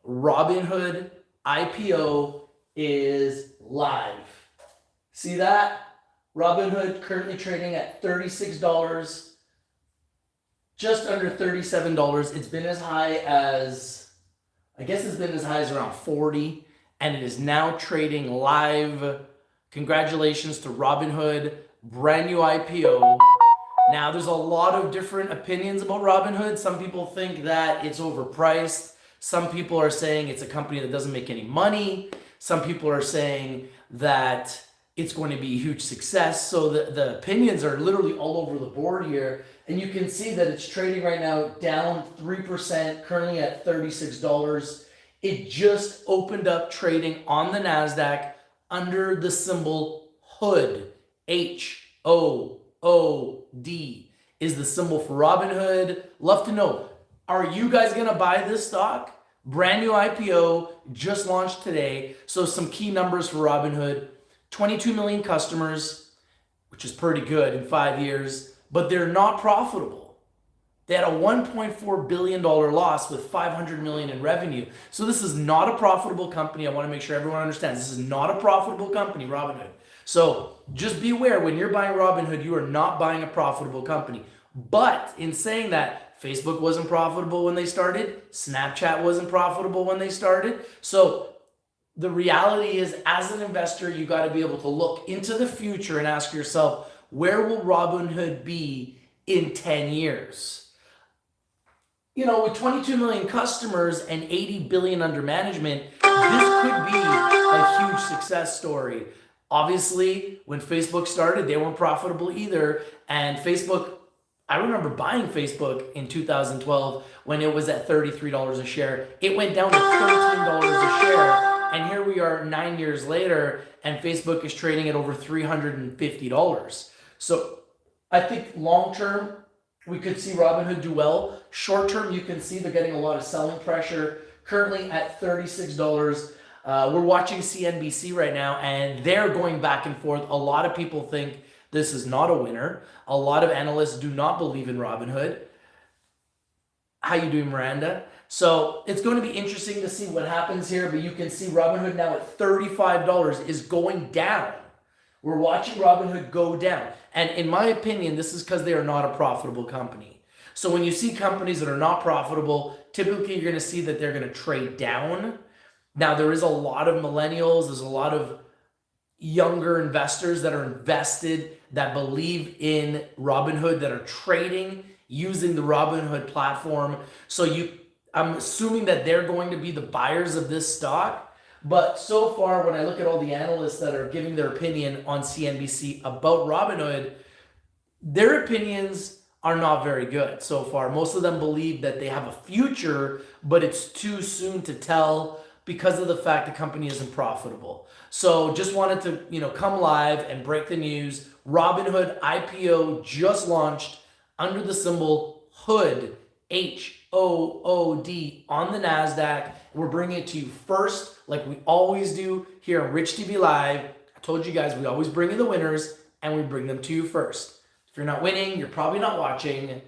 Robinhood IPO is live. See that? Robinhood currently trading at $36, just under $37. It's been as high as, I guess it's been as high as around 40, and it is now trading live. Congratulations to Robinhood, brand new IPO. Now, there's a lot of different opinions about Robinhood. Some people think that it's overpriced. Some people are saying it's a company that doesn't make any money. Some people are saying that it's going to be a huge success. So the opinions are literally all over the board here. And you can see that it's trading right now down 3%, currently at $36. It just opened up trading on the Nasdaq under the symbol HOOD, HOOD is the symbol for Robinhood. Love to know, are you guys gonna buy this stock? Brand new IPO, just launched today. So some key numbers for Robinhood: 22 million customers, which is pretty good in 5 years, but they're not profitable. They had a $1.4 billion loss with $500 million in revenue. So this is not a profitable company. I want to make sure everyone understands this is not a profitable company, Robinhood. So just be aware, when you're buying Robinhood, you are not buying a profitable company. But in saying that, Facebook wasn't profitable when they started. Snapchat wasn't profitable when they started. So the reality is, as an investor, you got to be able to look into the future and ask yourself, where will Robinhood be in 10 years? You know, with 22 million customers and 80 billion under management, this could be a huge success story. Obviously, when Facebook started, they weren't profitable either. And Facebook, I remember buying Facebook in 2012 when it was at $33 a share. It went down to $13 a share. And here we are 9 years later, and Facebook is trading at over $350. So I think long term, we could see Robinhood do well. Short term, you can see they're getting a lot of selling pressure. Currently at $36. We're watching CNBC right now, and they're going back and forth. A lot of people think this is not a winner. A lot of analysts do not believe in Robinhood. How you doing, Miranda? So it's going to be interesting to see what happens here, but you can see Robinhood now at $35 is going down. We're watching Robinhood go down. And in my opinion, this is because they are not a profitable company. So when you see companies that are not profitable, typically you're going to see that they're going to trade down. Now, there is a lot of millennials, there's a lot of younger investors that are invested, that believe in Robinhood, that are trading using the Robinhood platform. So I'm assuming that they're going to be the buyers of this stock. But so far, when I look at all the analysts that are giving their opinion on CNBC about Robinhood, their opinions are not very good so far. Most of them believe that they have a future, but it's too soon to tell because of the fact the company isn't profitable. So just wanted to, come live and break the news. Robinhood IPO just launched under the symbol HOOD, HOOD, on the Nasdaq. We're bringing it to you first, like we always do here on Rich TV Live. I told you guys, we always bring you the winners, and we bring them to you first. If you're not winning, you're probably not watching.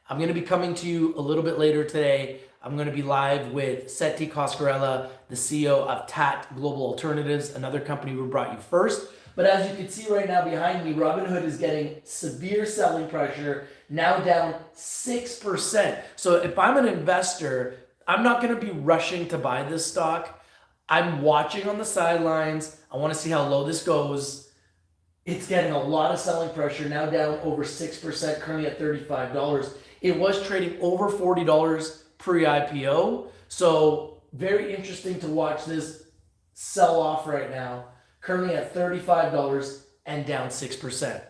I'm going to be coming to you a little bit later today. I'm going to be live with Seti Coscarella, the CEO of TAT Global Alternatives, another company we brought you first. But as you can see right now behind me, Robinhood is getting severe selling pressure, now down 6%. So if I'm an investor, I'm not going to be rushing to buy this stock. I'm watching on the sidelines. I want to see how low this goes. It's getting a lot of selling pressure, now down over 6%, currently at $35. It was trading over $40 pre-IPO. So very interesting to watch this sell off right now. Currently at $35 and down 6%.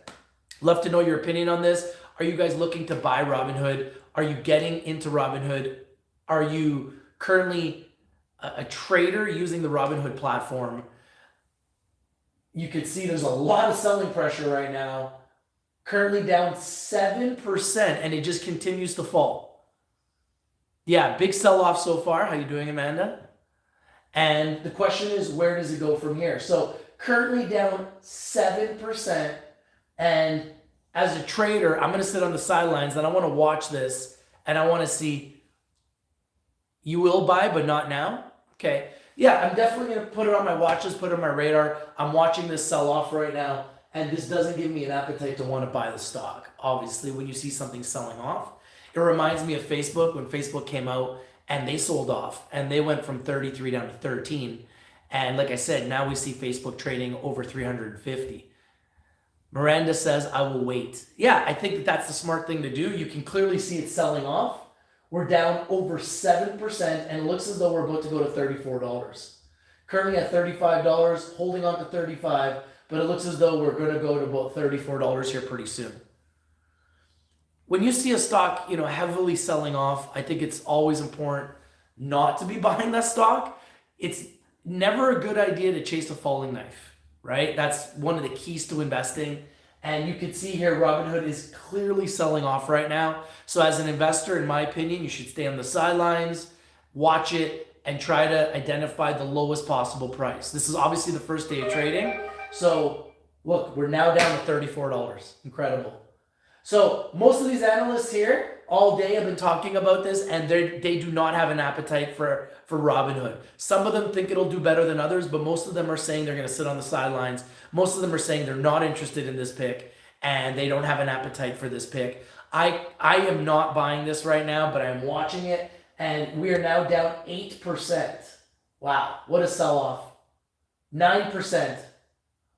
Love to know your opinion on this. Are you guys looking to buy Robinhood? Are you getting into Robinhood? Are you currently a trader using the Robinhood platform? You can see there's a lot of selling pressure right now. Currently down 7%, and it just continues to fall. Yeah, big sell-off so far. How you doing, Amanda? And the question is, where does it go from here? So currently down 7%. And as a trader, I'm going to sit on the sidelines and I want to watch this and I want to see, you will buy, but not now. Okay. Yeah, I'm definitely going to put it on my watch list, put it on my radar. I'm watching this sell off right now, and this doesn't give me an appetite to want to buy the stock. Obviously, when you see something selling off, it reminds me of Facebook when Facebook came out and they sold off and they went from 33 down to 13. And like I said, now we see Facebook trading over 350. Miranda says, I will wait. Yeah, I think that that's the smart thing to do. You can clearly see it selling off. We're down over 7%, and it looks as though we're about to go to $34. Currently at $35, holding on to 35, but it looks as though we're going to go to about $34 here pretty soon. When you see a stock, heavily selling off, I think it's always important not to be buying that stock. It's never a good idea to chase a falling knife, right? That's one of the keys to investing. And you can see here, Robinhood is clearly selling off right now. So as an investor, in my opinion, you should stay on the sidelines, watch it, and try to identify the lowest possible price. This is obviously the first day of trading. So look, we're now down to $34. Incredible. So most of these analysts here all day have been talking about this, and they do not have an appetite for Robinhood. Some of them think it'll do better than others, but most of them are saying they're going to sit on the sidelines. Most of them are saying they're not interested in this pick, and they don't have an appetite for this pick. I am not buying this right now, but I'm watching it, and we are now down 8%. Wow, what a sell-off. 9%.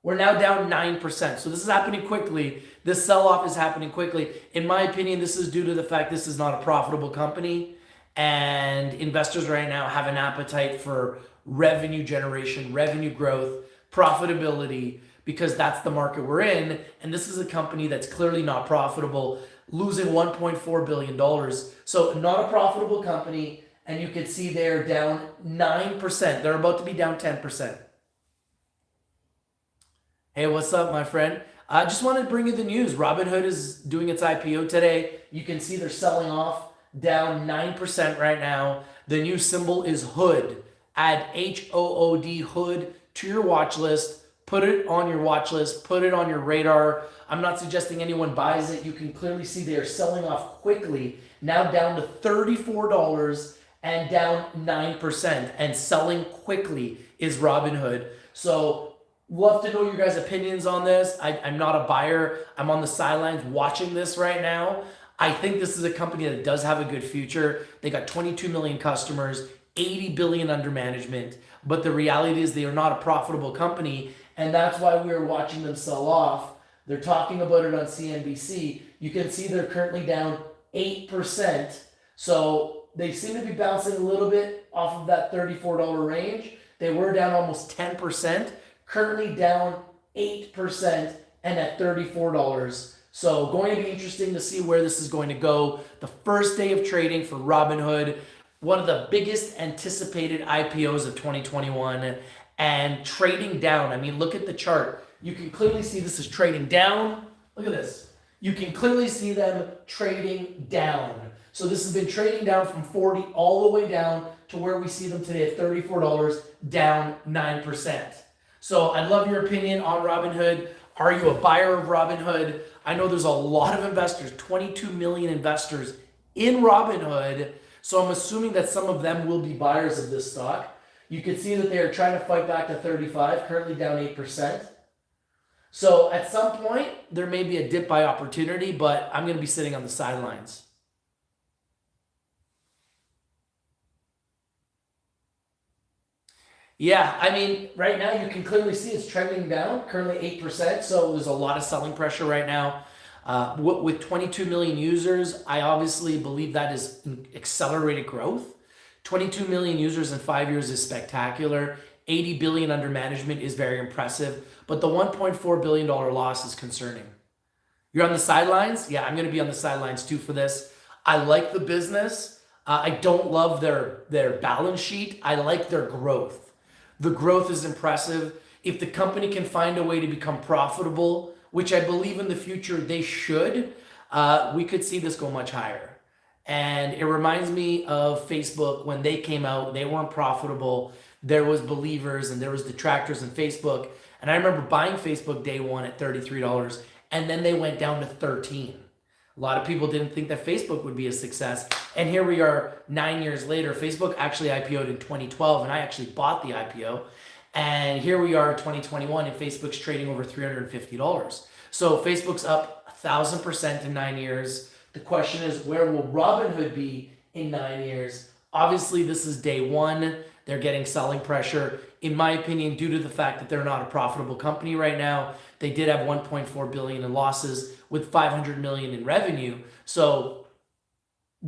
We're now down 9%. So this is happening quickly. This sell-off is happening quickly. In my opinion, this is due to the fact this is not a profitable company, and investors right now have an appetite for revenue generation, revenue growth, profitability, because that's the market we're in. And this is a company that's clearly not profitable, losing $1.4 billion. So not a profitable company, and you can see they're down 9%. They're about to be down 10%. Hey, what's up, my friend? I just wanted to bring you the news. Robinhood is doing its IPO today. You can see they're selling off, down 9% right now. The new symbol is HOOD. Add HOOD, HOOD, to your watch list. Put it on your watch list. Put it on your radar. I'm not suggesting anyone buys it. You can clearly see they are selling off quickly. Now down to $34 and down 9%. And selling quickly is Robinhood. So love to know your guys' opinions on this. I'm not a buyer. I'm on the sidelines watching this right now. I think this is a company that does have a good future. They got 22 million customers, 80 billion under management, but the reality is they are not a profitable company, and that's why we are watching them sell off. They're talking about it on CNBC. You can see they're currently down 8%. So they seem to be bouncing a little bit off of that $34 range. They were down almost 10%. Currently down 8% and at $34. So going to be interesting to see where this is going to go. The first day of trading for Robinhood, one of the biggest anticipated IPOs of 2021, and trading down. I mean, look at the chart. You can clearly see this is trading down. Look at this. You can clearly see them trading down. So this has been trading down from 40 all the way down to where we see them today at $34, down 9%. So I'd love your opinion on Robinhood. Are you a buyer of Robinhood? I know there's a lot of investors, 22 million investors in Robinhood. So I'm assuming that some of them will be buyers of this stock. You can see that they're trying to fight back to 35, currently down 8%. So at some point, there may be a dip buy opportunity, but I'm going to be sitting on the sidelines. Yeah, I mean, right now you can clearly see it's trending down, currently 8%. So there's a lot of selling pressure right now. With 22 million users, I obviously believe that is accelerated growth. 22 million users in 5 years is spectacular. 80 billion under management is very impressive, but the $1.4 billion loss is concerning. You're on the sidelines? Yeah, I'm going to be on the sidelines too for this. I like the business. I don't love their balance sheet. I like their growth. The growth is impressive. If the company can find a way to become profitable, which I believe in the future they should, we could see this go much higher. And it reminds me of Facebook when they came out, they weren't profitable. There was believers and there was detractors in Facebook. And I remember buying Facebook day one at $33, and then they went down to 13. A lot of people didn't think that Facebook would be a success. And here we are 9 years later. Facebook actually IPO'd in 2012, and I actually bought the IPO. And here we are in 2021, and Facebook's trading over $350. So Facebook's up 1,000% in 9 years. The question is, where will Robinhood be in 9 years? Obviously, this is day one. They're getting selling pressure, in my opinion, due to the fact that they're not a profitable company right now. They did have 1.4 billion in losses with 500 million in revenue. So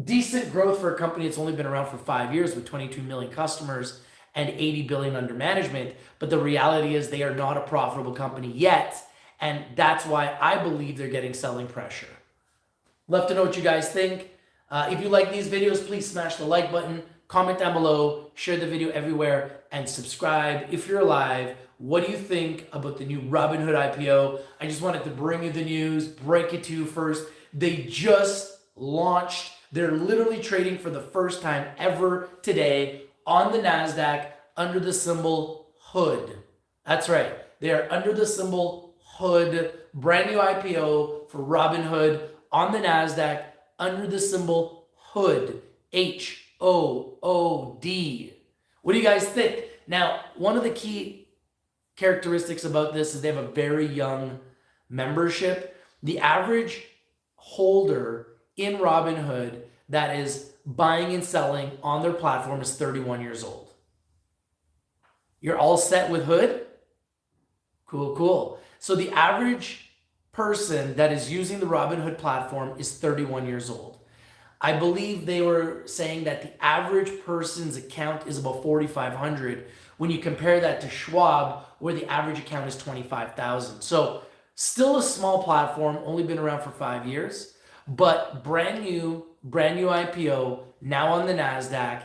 decent growth for a company that's only been around for 5 years with 22 million customers and 80 billion under management. But the reality is they are not a profitable company yet. And that's why I believe they're getting selling pressure. Love to know what you guys think. If you like these videos, please smash the like button, comment down below, share the video everywhere, and subscribe if you're alive. What do you think about the new Robinhood IPO? I just wanted to bring you the news, break it to you first. They just launched. They're literally trading for the first time ever today on the Nasdaq under the symbol HOOD. That's right. They are under the symbol HOOD. Brand new IPO for Robinhood on the Nasdaq under the symbol HOOD. HOOD. What do you guys think? Now, one of the key characteristics about this is they have a very young membership. The average holder in Robinhood that is buying and selling on their platform is 31 years old. You're all set with HOOD? Cool, cool. So the average person that is using the Robinhood platform is 31 years old. I believe they were saying that the average person's account is about 4,500 when you compare that to Schwab, where the average account is 25,000. So still a small platform, only been around for 5 years, but brand new IPO, now on the Nasdaq,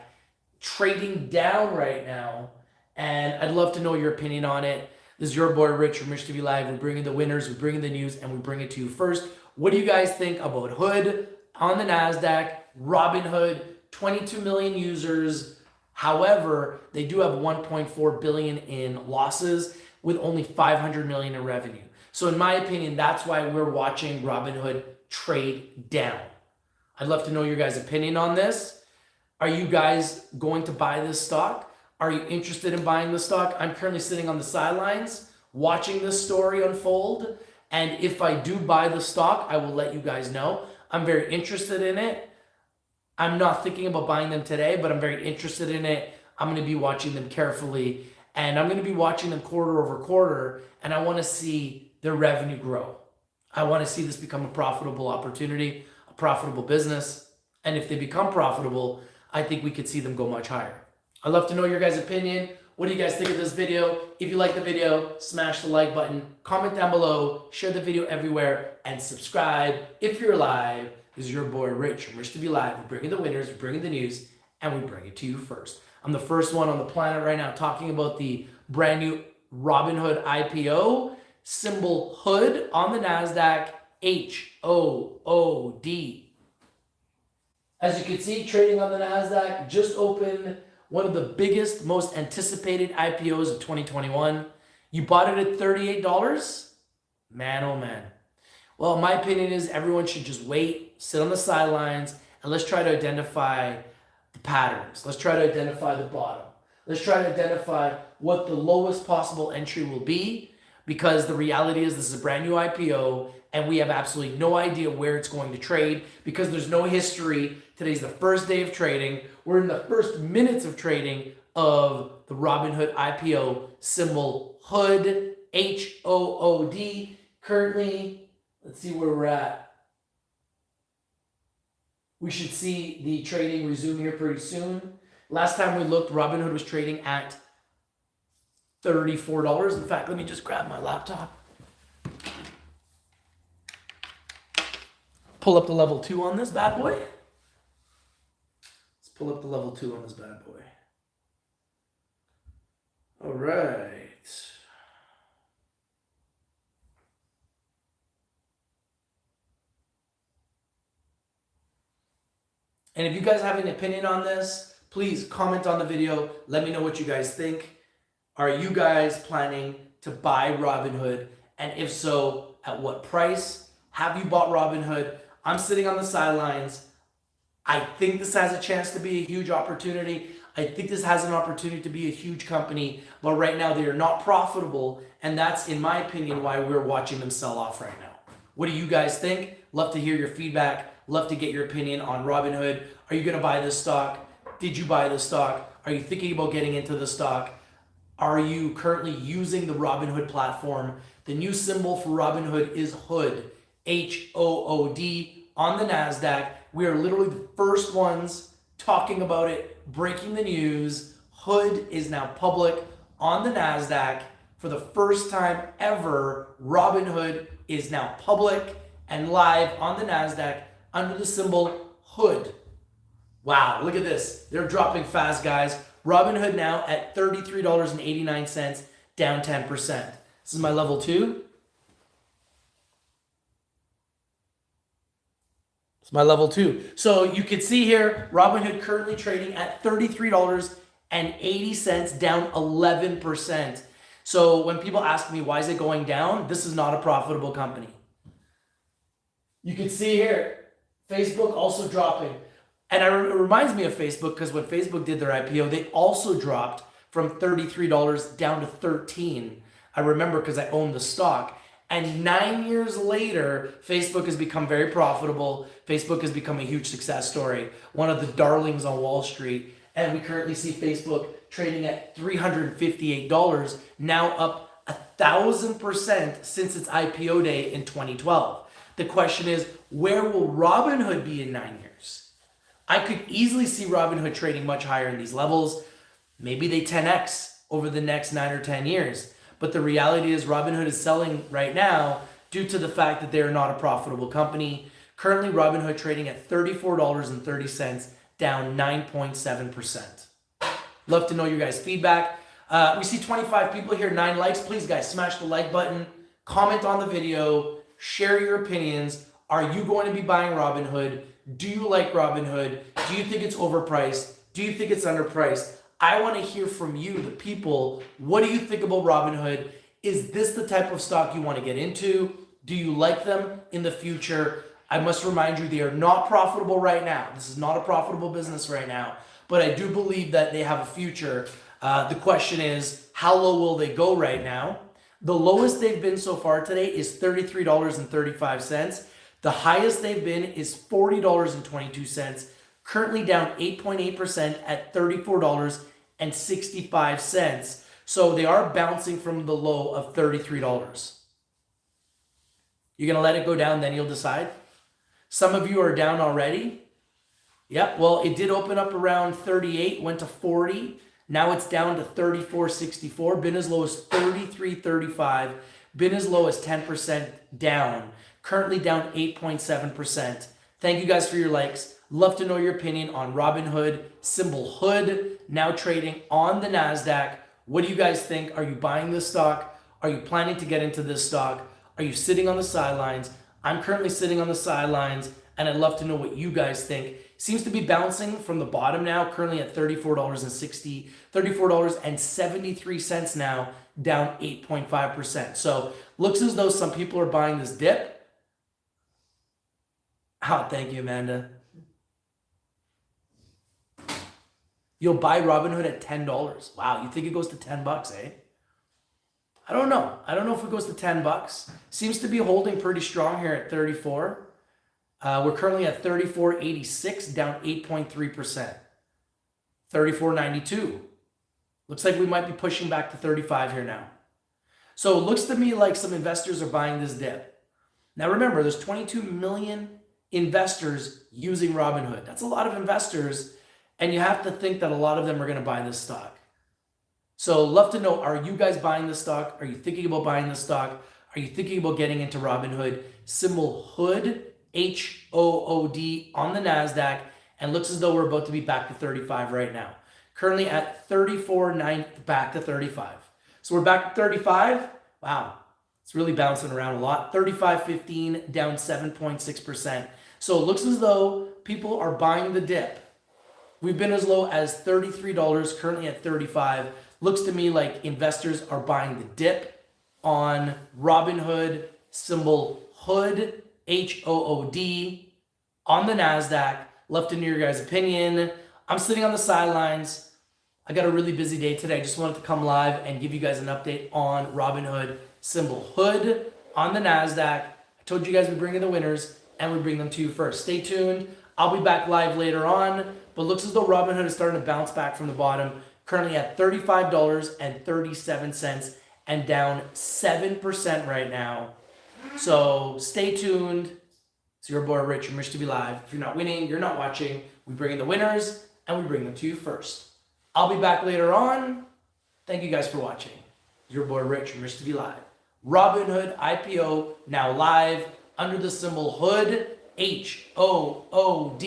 trading down right now. And I'd love to know your opinion on it. This is your boy Rich from RICHTVLIVE. We're bringing the winners, we're bringing the news, and we bring it to you first. What do you guys think about HOOD on the Nasdaq, Robinhood, 22 million users? However, they do have 1.4 billion in losses with only 500 million in revenue. So in my opinion, that's why we're watching Robinhood trade down. I'd love to know your guys' opinion on this. Are you guys going to buy this stock? Are you interested in buying the stock? I'm currently sitting on the sidelines watching this story unfold. And if I do buy the stock, I will let you guys know. I'm very interested in it. I'm not thinking about buying them today, but I'm very interested in it. I'm going to be watching them carefully, and I'm going to be watching them quarter over quarter, and I want to see their revenue grow. I want to see this become a profitable opportunity, a profitable business, and if they become profitable, I think we could see them go much higher. I'd love to know your guys' opinion. What do you guys think of this video? If you like the video, smash the like button, comment down below, share the video everywhere, and subscribe if you're alive. This is your boy Rich from RICHTVLIVE. We're bringing the winners, we're bringing the news, and we bring it to you first. I'm the first one on the planet right now talking about the brand new Robinhood IPO, symbol HOOD on the Nasdaq, HOOD. As you can see, trading on the Nasdaq, just opened one of the biggest, most anticipated IPOs of 2021. You bought it at $38? Man, oh man. Well, my opinion is everyone should just wait, sit on the sidelines, and let's try to identify the patterns. Let's try to identify the bottom. Let's try to identify what the lowest possible entry will be, because the reality is this is a brand new IPO, and we have absolutely no idea where it's going to trade because there's no history. Today's the first day of trading. We're in the first minutes of trading of the Robinhood IPO, symbol HOOD, HOOD. Currently, let's see where we're at. We should see the trading resume here pretty soon. Last time we looked, Robinhood was trading at $34. In fact, let me just grab my laptop. Pull up the level 2 on this bad boy. Let's pull up the level 2 on this bad boy. All right. And if you guys have an opinion on this, please comment on the video. Let me know what you guys think. Are you guys planning to buy Robinhood? And if so, at what price? Have you bought Robinhood? I'm sitting on the sidelines. I think this has a chance to be a huge opportunity. I think this has an opportunity to be a huge company, but right now they are not profitable, and that's, in my opinion, why we're watching them sell off right now. What do you guys think? Love to hear your feedback. Love to get your opinion on Robinhood. Are you going to buy this stock? Did you buy this stock? Are you thinking about getting into the stock? Are you currently using the Robinhood platform? The new symbol for Robinhood is HOOD, H-O-O-D, on the Nasdaq. We are literally the first ones talking about it, breaking the news. HOOD is now public on the Nasdaq. For the first time ever, Robinhood is now public and live on the Nasdaq under the symbol HOOD. Wow, look at this. They're dropping fast, guys. Robinhood now at $33.89, down 10%. This is my level 2. It's my level 2. So you can see here, Robinhood currently trading at $33.80, down 11%. So when people ask me, why is it going down? This is not a profitable company. You can see here, Facebook also dropping. And it reminds me of Facebook because when Facebook did their IPO, they also dropped from $33 down to $13. I remember because I owned the stock. And 9 years later, Facebook has become very profitable. Facebook has become a huge success story, one of the darlings on Wall Street. And we currently see Facebook trading at $358, now up 1,000% since its IPO day in 2012. The question is, where will Robinhood be in 9 years? I could easily see Robinhood trading much higher in these levels. Maybe they 10x over the next 9 or 10 years. But the reality is Robinhood is selling right now due to the fact that they are not a profitable company. Currently, Robinhood trading at $34.30, down 9.7%. Love to know your guys' feedback. We see 25 people here, 9 likes. Please, guys, smash the like button. Comment on the video. Share your opinions. Are you going to be buying Robinhood? Do you like Robinhood? Do you think it's overpriced? Do you think it's underpriced? I want to hear from you, the people. What do you think about Robinhood? Is this the type of stock you want to get into? Do you like them in the future? I must remind you, they are not profitable right now. This is not a profitable business right now, but I do believe that they have a future. The question is, how low will they go right now? The lowest they've been so far today is $33.35. The highest they've been is $40.22, currently down 8.8% at $34.65. So they are bouncing from the low of $33. You're going to let it go down, then you'll decide? Some of you are down already. Yep, well, it did open up around 38, went to 40. Now it's down to 34.64, been as low as 33.35, been as low as 10% down. Currently down 8.7%. Thank you guys for your likes. Love to know your opinion on Robinhood, symbol HOOD, now trading on the Nasdaq. What do you guys think? Are you buying this stock? Are you planning to get into this stock? Are you sitting on the sidelines? I'm currently sitting on the sidelines, and I'd love to know what you guys think. Seems to be bouncing from the bottom now, currently at $34.73 now, down 8.5%. So looks as though some people are buying this dip. Oh, thank you, Amanda. You'll buy Robinhood at $10. Wow, you think it goes to $10, eh? I don't know. I don't know if it goes to $10. Seems to be holding pretty strong here at 34. We're currently at 34.86, down 8.3%. 34.92. Looks like we might be pushing back to 35 here now. So it looks to me like some investors are buying this dip. Now remember, there's 22 million investors using Robinhood. That's a lot of investors, and you have to think that a lot of them are going to buy this stock. So love to know, are you guys buying this stock? Are you thinking about buying this stock? Are you thinking about getting into Robinhood? Symbol HOOD, H-O-O-D, on the Nasdaq, and looks as though we're about to be back to 35 right now. Currently at 34.9, back to 35. So we're back to 35. Wow, it's really bouncing around a lot. 35.15, down 7.6%. So it looks as though people are buying the dip. We've been as low as $33, currently at 35. Looks to me like investors are buying the dip on Robinhood, symbol HOOD, H-O-O-D. on the Nasdaq. Love to know your guys' opinion. I'm sitting on the sidelines. I got a really busy day today. I just wanted to come live and give you guys an update on Robinhood, symbol HOOD on the Nasdaq. I told you guys we'd bring in the winners and we bring them to you first. Stay tuned. I'll be back live later on, but looks as though Robinhood is starting to bounce back from the bottom, currently at $35.37 and down 7% right now. So stay tuned. It's your boy Rich from RICHTVLIVE. If you're not winning, you're not watching. We bring in the winners and we bring them to you first. I'll be back later on. Thank you guys for watching. Your boy Rich from RICHTVLIVE. Robinhood IPO now live under the symbol HOOD, HOOD,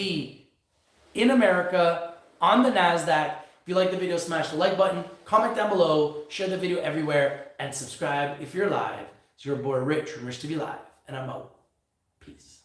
in America on the Nasdaq. If you like the video, smash the like button, comment down below, share the video everywhere, and subscribe if you're live. It's your boy Rich from RICHTVLIVE, and I'm out. Peace.